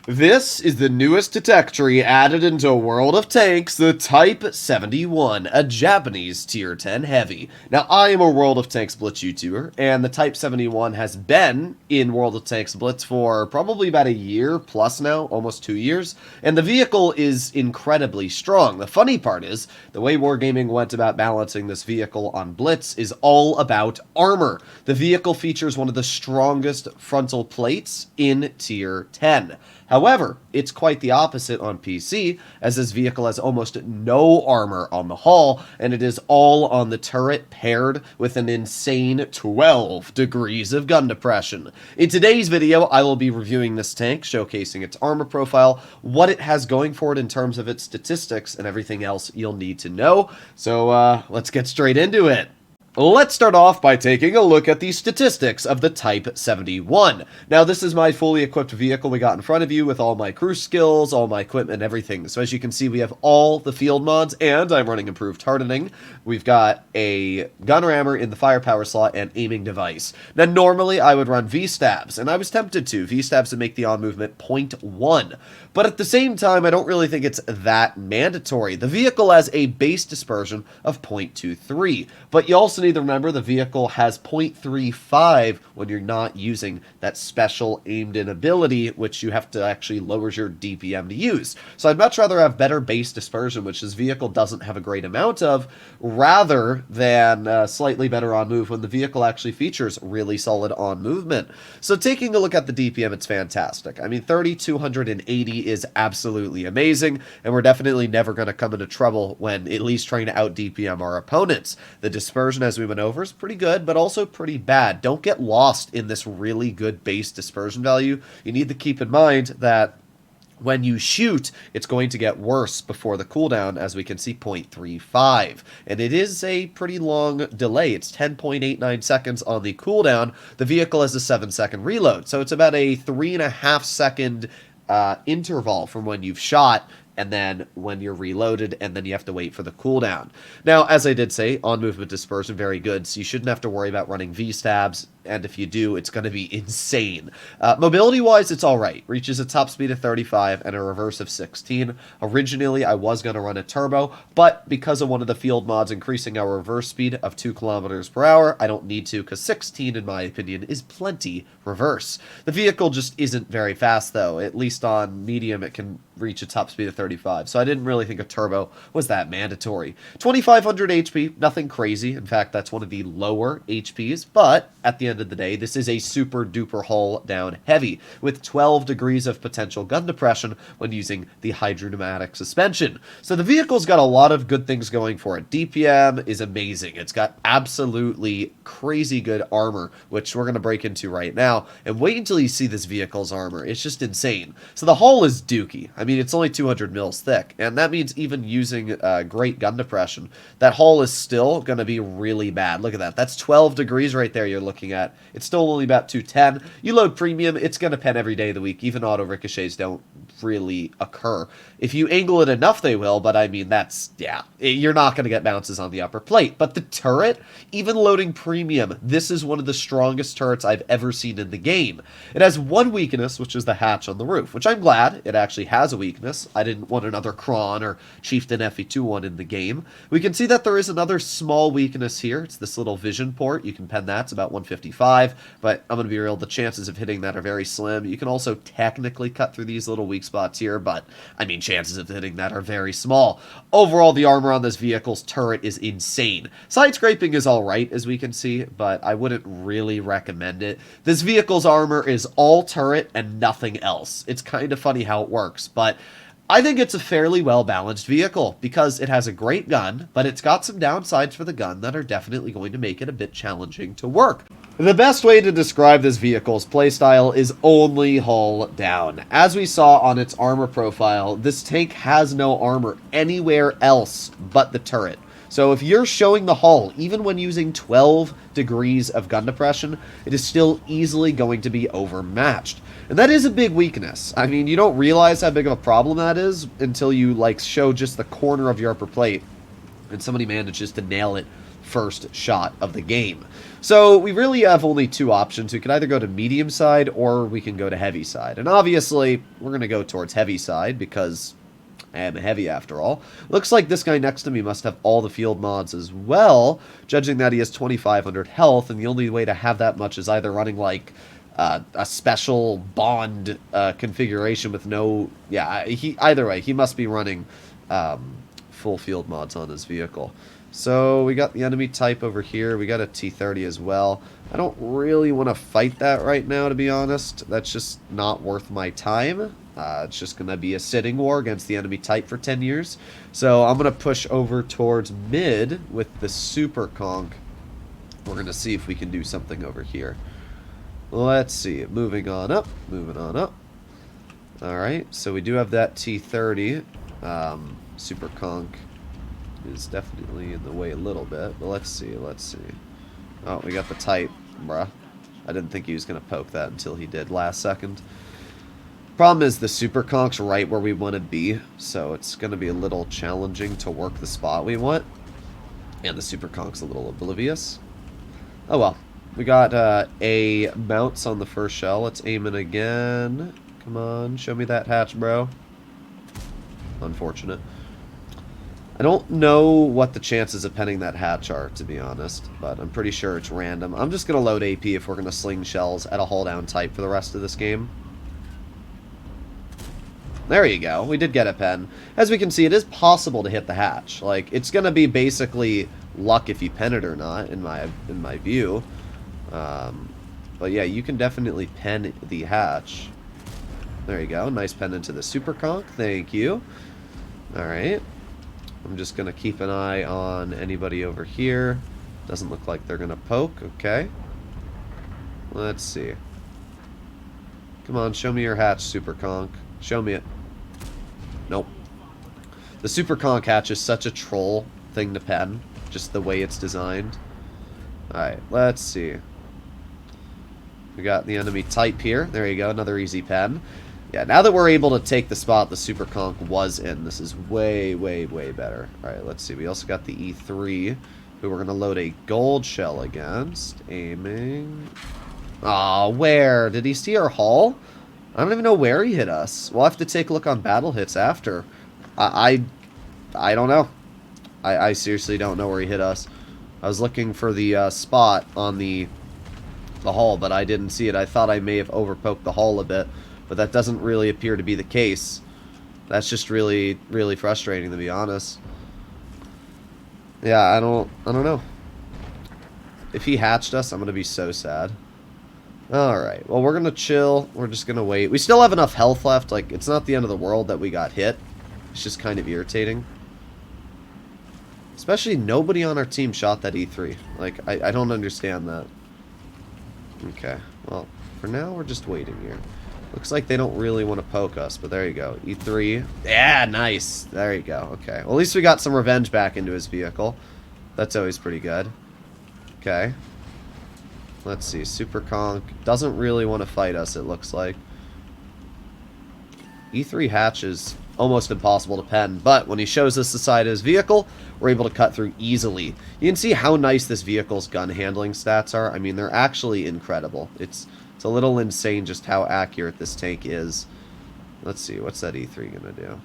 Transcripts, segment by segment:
This is the newest tech tree added into World of Tanks, the Type 71, a Japanese Tier 10 heavy. Now, I am a World of Tanks Blitz YouTuber, and the Type 71 has been in World of Tanks Blitz for probably about a year plus now, almost 2 years, and the vehicle is incredibly strong. The funny part is, the way Wargaming went about balancing this vehicle on Blitz is all about armor. The vehicle features one of the strongest frontal plates in Tier 10. However, it's quite the opposite on PC, as this vehicle has almost no armor on the hull, and it is all on the turret paired with an insane 12 degrees of gun depression. In today's video, I will be reviewing this tank, showcasing its armor profile, what it has going for it in terms of its statistics, and everything else you'll need to know. So, let's get straight into it. Let's start off by taking a look at the statistics of the Type 71. Now, this is my fully equipped vehicle we got in front of you with all my crew skills, all my equipment, and everything. So as you can see, we have all the field mods, and I'm running improved hardening. We've got a gun rammer in the firepower slot and aiming device. Now, normally I would run V-stabs, and I was tempted to. V-stabs would make the on-movement 0.1. But at the same time, I don't really think it's that mandatory. The vehicle has a base dispersion of 0.23, but you also need to remember the vehicle has 0.35 when you're not using that special aimed-in ability, which you have to actually lower your DPM to use. So I'd much rather have better base dispersion, which this vehicle doesn't have a great amount of, rather than slightly better on move when the vehicle actually features really solid on movement. So taking a look at the DPM, it's fantastic. I mean, 3,280 is absolutely amazing, and we're definitely never going to come into trouble when at least trying to out DPM our opponents. The dispersion, as we went over, is pretty good, but also pretty bad. Don't get lost in this really good base dispersion value. You need to keep in mind that when you shoot, it's going to get worse before the cooldown, as we can see, 0.35. And it is a pretty long delay. It's 10.89 seconds on the cooldown. The vehicle has a 7-second reload, so it's about a 3.5-second interval from when you've shot and then when you're reloaded, and then you have to wait for the cooldown. Now, as I did say, on-movement dispersion, very good, so you shouldn't have to worry about running V-stabs, and if you do, it's going to be insane. Mobility-wise, it's alright. Reaches a top speed of 35 and a reverse of 16. Originally, I was going to run a turbo, but because of one of the field mods increasing our reverse speed of 2 kilometers per hour, I don't need to, because 16, in my opinion, is plenty reverse. The vehicle just isn't very fast, though. At least on medium, it can reach a top speed of 35, so I didn't really think a turbo was that mandatory. 2,500 HP, nothing crazy. In fact, that's one of the lower HPs, but at the end of the day, this is a super duper hull down heavy with 12 degrees of potential gun depression when using the hydropneumatic suspension. So the vehicle's got a lot of good things going for it. DPM is amazing. It's got absolutely crazy good armor, which we're going to break into right now, and wait until you see this vehicle's armor. It's just insane. So the hull is dookie. I mean, it's only 200 mils thick, and that means even using great gun depression, that hull is still going to be really bad. Look at that. That's 12 degrees right there you're looking at. It's still only about 210. You load premium, it's going to pen every day of the week. Even auto ricochets don't really occur. If you angle it enough, they will, but I mean, that's, yeah, you're not going to get bounces on the upper plate. But the turret, even loading premium, this is one of the strongest turrets I've ever seen in the game. It has one weakness, which is the hatch on the roof, which I'm glad it actually has a weakness. I didn't want another Kron or Chieftain FE21 in the game. We can see that there is another small weakness here. It's this little vision port. You can pen that. It's about 155, but I'm going to be real, the chances of hitting that are very slim. You can also technically cut through these little weak spots here, but I mean, chances of hitting that are very small. Overall, the armor on this vehicle's turret is insane. Side scraping is alright, as we can see, but I wouldn't really recommend it. This vehicle's armor is all turret and nothing else. It's kind of funny how it works, but I think it's a fairly well-balanced vehicle because it has a great gun, but it's got some downsides for the gun that are definitely going to make it a bit challenging to work. The best way to describe this vehicle's playstyle is only hull down. As we saw on its armor profile, this tank has no armor anywhere else but the turret. So if you're showing the hull, even when using 12 degrees of gun depression, it is still easily going to be overmatched. And that is a big weakness. I mean, you don't realize how big of a problem that is until you, like, show just the corner of your upper plate and somebody manages to nail it first shot of the game. So we really have only two options. We can either go to medium side or we can go to heavy side. And obviously, we're going to go towards heavy side because I am a heavy after all. Looks like this guy next to me must have all the field mods as well, judging that he has 2,500 health, and the only way to have that much is either running like a special bond configuration with no... Yeah, either way, he must be running full field mods on his vehicle. So we got the enemy type over here. We got a T-30 as well. I don't really want to fight that right now, to be honest. That's just not worth my time. It's just going to be a sitting war against the enemy type for 10 years. So I'm going to push over towards mid with the Super Conk. We're going to see if we can do something over here. Let's see. Moving on up. Moving on up. Alright, so we do have that T-30. Super Conk is definitely in the way a little bit, but let's see, let's see. Oh, we got the type, bruh. I didn't think he was going to poke that until he did last second. Problem is the Super Conk's right where we want to be, so it's going to be a little challenging to work the spot we want. And the Super Conk's a little oblivious. Oh well. We got a mounts on the first shell. Let's aim it again. Come on, show me that hatch, bro. Unfortunate. I don't know what the chances of penning that hatch are, to be honest, but I'm pretty sure it's random. I'm just going to load AP if we're going to sling shells at a hull-down type for the rest of this game. There you go. We did get a pen. As we can see, it is possible to hit the hatch. Like, it's going to be basically luck if you pen it or not, in my view. But yeah, you can definitely pen the hatch. There you go. Nice pen into the Super Conk. Thank you. Alright. I'm just going to keep an eye on anybody over here. Doesn't look like they're going to poke. Okay. Let's see. Come on, show me your hatch, Super Conk. Show me it. Nope. The Super Conk hatch is such a troll thing to pen. Just the way it's designed. Alright, let's see. We got the enemy type here. There you go, another easy pen. Yeah, now that we're able to take the spot the Super Conk was in, this is way, way, way better. Alright, let's see. We also got the E3, who we're going to load a gold shell against. Aiming. Aw, where? Did he see our hull? I don't even know where he hit us. We'll have to take a look on battle hits after. I don't know. I seriously don't know where he hit us. I was looking for the spot on the hull, but I didn't see it. I thought I may have overpoked the hull a bit, but that doesn't really appear to be the case. That's just really, really frustrating, to be honest. Yeah, I don't know. If he hatched us, I'm going to be so sad. Alright, well, we're going to chill. We're just going to wait. We still have enough health left. Like, it's not the end of the world that we got hit. It's just kind of irritating. Especially nobody on our team shot that E3. Like, I don't understand that. Okay, well, for now, we're just waiting here. Looks like they don't really want to poke us, but there you go. E3. Yeah, nice. There you go. Okay, well, at least we got some revenge back into his vehicle. That's always pretty good. Okay. Let's see. Super Conk doesn't really want to fight us, it looks like. E3 hatch is almost impossible to pen, but when he shows us the side of his vehicle, we're able to cut through easily. You can see how nice this vehicle's gun handling stats are. I mean, they're actually incredible. It's a little insane just how accurate this tank is. Let's see, what's that E3 gonna do?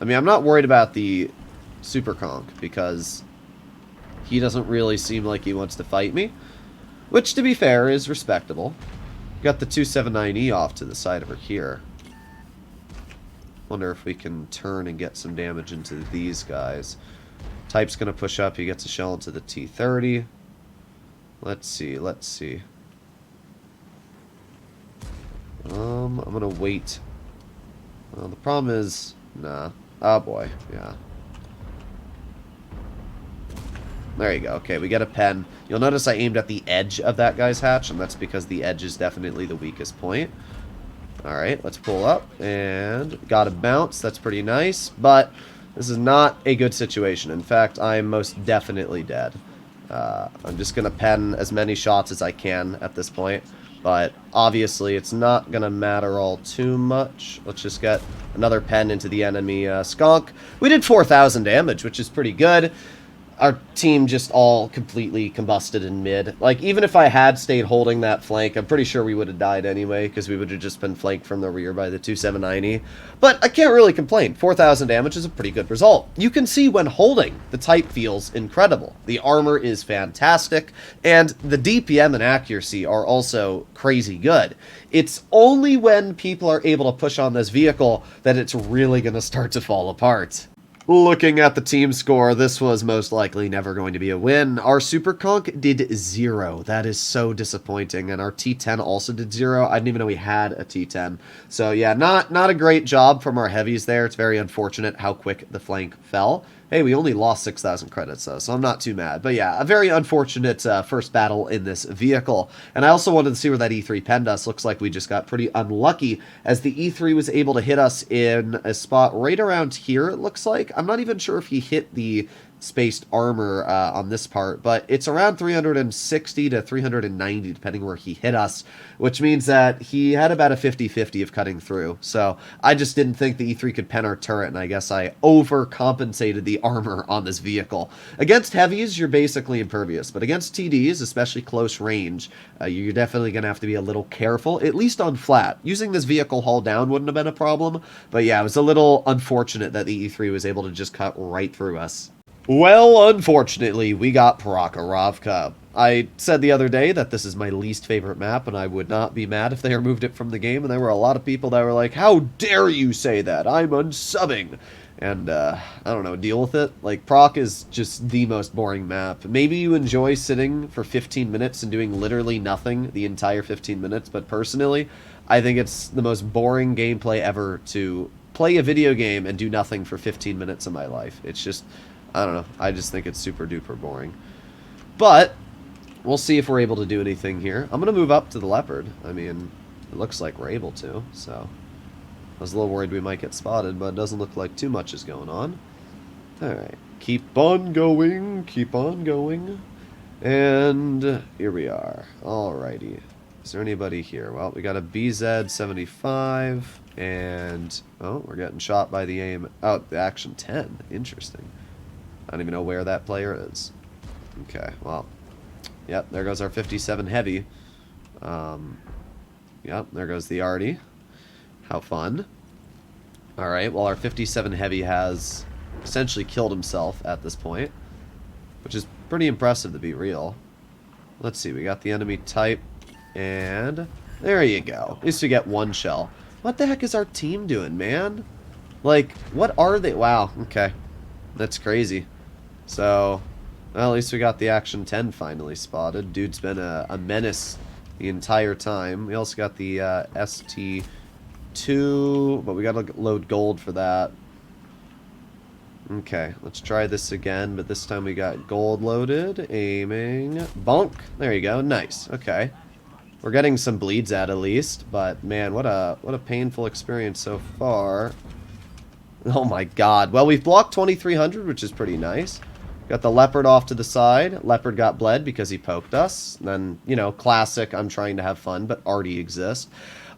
I mean, I'm not worried about the Super Conk because he doesn't really seem like he wants to fight me, which, to be fair, is respectable. Got the 279E off to the side over here. Wonder if we can turn and get some damage into these guys. Type's gonna push up. He gets a shell into the T-30. Let's see. Let's see. I'm gonna wait. Well, the problem is, nah. Oh boy, yeah. There you go. Okay, we get a pen. You'll notice I aimed at the edge of that guy's hatch, and that's because the edge is definitely the weakest point. Alright, let's pull up, and got a bounce. That's pretty nice, but this is not a good situation. In fact, I'm most definitely dead. I'm just going to pen as many shots as I can at this point, but obviously it's not going to matter all too much. Let's just get another pen into the enemy skunk. We did 4,000 damage, which is pretty good. our team just all completely combusted in mid. Like, even if I had stayed holding that flank, I'm pretty sure we would have died anyway, because we would have just been flanked from the rear by the 2790. But I can't really complain. 4,000 damage is a pretty good result. You can see when holding, the type feels incredible. The armor is fantastic, and the DPM and accuracy are also crazy good. It's only when people are able to push on this vehicle that it's really going to start to fall apart. Looking at the team score, this was most likely never going to be a win. Our Super Conk did 0. That is so disappointing. And our T10 also did 0. I didn't even know we had a T10. So yeah, not a great job from our heavies there. It's very unfortunate how quick the flank fell. Hey, we only lost 6,000 credits, though, so I'm not too mad. But yeah, a very unfortunate first battle in this vehicle. And I also wanted to see where that E3 penned us. Looks like we just got pretty unlucky, as the E3 was able to hit us in a spot right around here, it looks like. I'm not even sure if he hit the spaced armor on this part, but it's around 360 to 390 depending where he hit us, which means that he had about a 50-50 of cutting through. So I just didn't think the E3 could pen our turret, and I guess I overcompensated the armor on this vehicle. Against heavies, you're basically impervious, but against TDs, especially close range, you're definitely going to have to be a little careful, at least on flat. Using this vehicle hull down wouldn't have been a problem, but yeah, it was a little unfortunate that the E3 was able to just cut right through us. Well, unfortunately, we got Prokhorovka. I said the other day that this is my least favorite map, and I would not be mad if they removed it from the game, and there were a lot of people that were like, how dare you say that? I'm unsubbing. And, I don't know, deal with it. Like, Proc is just the most boring map. Maybe you enjoy sitting for 15 minutes and doing literally nothing the entire 15 minutes, but personally, I think it's the most boring gameplay ever to play a video game and do nothing for 15 minutes of my life. It's just, I don't know, I just think it's super duper boring. But we'll see if we're able to do anything here. I'm going to move up to the Leopard. I mean, it looks like we're able to, so I was a little worried we might get spotted, but it doesn't look like too much is going on. Alright, keep on going, keep on going. And here we are. Alrighty. Is there anybody here? Well, we got a BZ-75, and, oh, we're getting shot by the aim. Oh, the Action 10. Interesting. I don't even know where that player is. Okay, well, yep, there goes our 57 Heavy. Yep, there goes the Arty. How fun. Alright, well, our 57 Heavy has essentially killed himself at this point, which is pretty impressive to be real. Let's see, we got the enemy type, and there you go. At least we get one shell. What the heck is our team doing, man? Like, what are they? Wow, okay. That's crazy. So, well, at least we got the Action 10 finally spotted. Dude's been a menace the entire time. We also got the ST2, but we gotta load gold for that. Okay, let's try this again, but this time we got gold loaded. Aiming. Bonk. There you go. Nice. Okay. We're getting some bleeds at least, but man, what a painful experience so far. Oh my god. Well, we've blocked 2300, which is pretty nice. Got the Leopard off to the side. Leopard got bled because he poked us. Then, you know, classic, I'm trying to have fun, but Arty exists.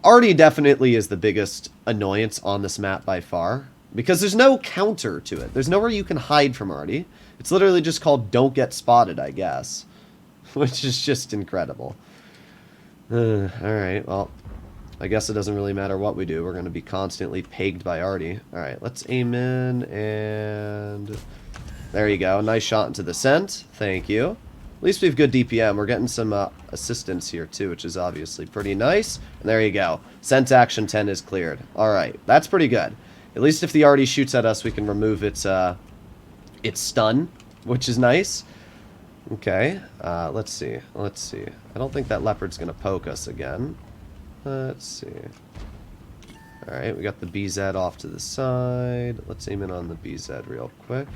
Arty definitely is the biggest annoyance on this map by far, because there's no counter to it. There's nowhere you can hide from Arty. It's literally just called don't get spotted, I guess. Which is just incredible. Alright, well, I guess it doesn't really matter what we do. We're going to be constantly pegged by Arty. Alright, let's aim in, and there you go. Nice shot into the scent. Thank you. At least we have good DPM. We're getting some assistance here, too, which is obviously pretty nice. And there you go. Scent Action 10 is cleared. Alright, that's pretty good. At least if the Arty shoots at us, we can remove its stun, which is nice. Okay, let's see. Let's see. I don't think that Leopard's going to poke us again. Let's see. Alright, we got the BZ off to the side. Let's aim in on the BZ real quick.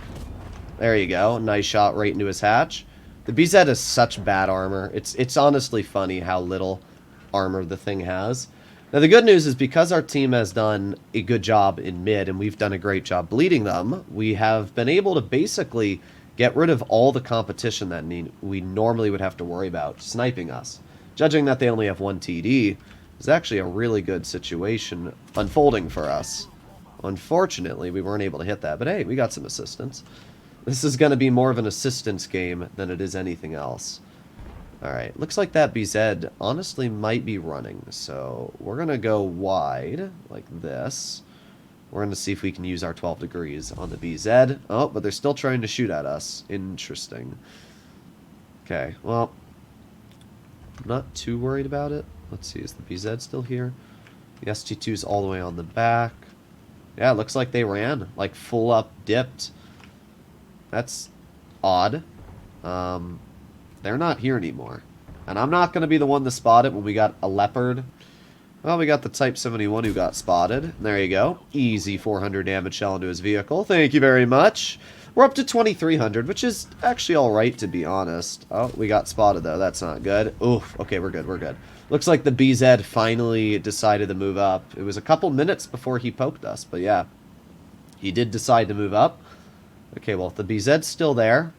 There you go. Nice shot right into his hatch. The BZ has such bad armor. It's honestly funny how little armor the thing has. Now, the good news is because our team has done a good job in mid, and we've done a great job bleeding them, we have been able to basically get rid of all the competition that we normally would have to worry about sniping us. Judging that they only have one TD is actually a really good situation unfolding for us. Unfortunately, we weren't able to hit that, but hey, we got some assistance. This is going to be more of an assistance game than it is anything else. Alright, looks like that BZ honestly might be running, so we're going to go wide, like this. We're going to see if we can use our 12 degrees on the BZ. Oh, but they're still trying to shoot at us. Interesting. Okay, well, I'm not too worried about it. Let's see, is the BZ still here? The ST2's all the way on the back. Yeah, it looks like they ran, like full up dipped. That's odd. They're not here anymore. And I'm not going to be the one to spot it when we got a Leopard. Well, we got the Type 71 who got spotted. There you go. Easy 400 damage shell into his vehicle. Thank you very much. We're up to 2,300, which is actually alright, to be honest. Oh, we got spotted, though. That's not good. Oof. Okay, we're good. We're good. Looks like the BZ finally decided to move up. It was a couple minutes before he poked us, but yeah. He did decide to move up. Okay, well, if the BZ's still there,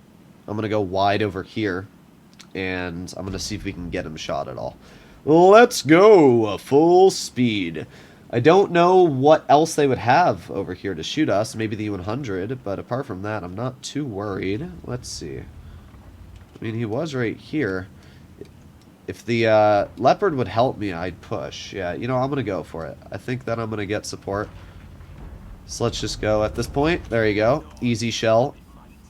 I'm going to go wide over here. And I'm going to see if we can get him shot at all. Let's go! Full speed. I don't know what else they would have over here to shoot us. Maybe the U-100, but apart from that, I'm not too worried. Let's see. I mean, he was right here. If the Leopard would help me, I'd push. Yeah, you know, I'm going to go for it. I think that I'm going to get support. So let's just go at this point. There you go. Easy shell.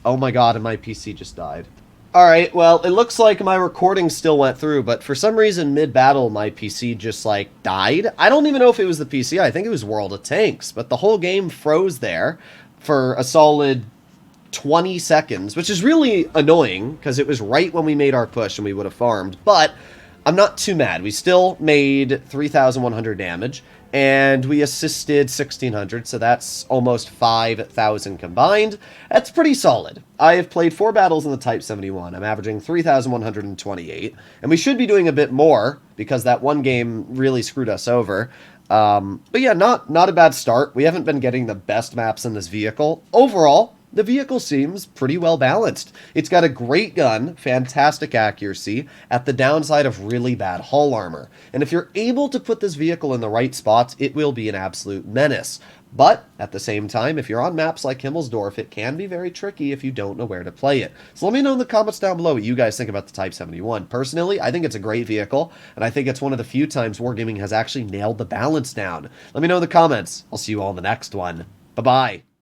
Oh my god, and my PC just died. Alright, well, it looks like my recording still went through, but for some reason, mid-battle, my PC just, like, died. I don't even know if it was the PC. I think it was World of Tanks, but the whole game froze there for a solid 20 seconds, which is really annoying, because it was right when we made our push and we would have farmed, but I'm not too mad. We still made 3,100 damage, and we assisted 1,600, so that's almost 5,000 combined. That's pretty solid. I have played 4 battles in the Type 71. I'm averaging 3,128, and we should be doing a bit more, because that one game really screwed us over. But yeah, not a bad start. We haven't been getting the best maps in this vehicle. Overall, the vehicle seems pretty well balanced. It's got a great gun, fantastic accuracy, at the downside of really bad hull armor. And if you're able to put this vehicle in the right spots, it will be an absolute menace. But, at the same time, if you're on maps like Himmelsdorf, it can be very tricky if you don't know where to play it. So let me know in the comments down below what you guys think about the Type 71. Personally, I think it's a great vehicle, and I think it's one of the few times Wargaming has actually nailed the balance down. Let me know in the comments. I'll see you all in the next one. Bye-bye.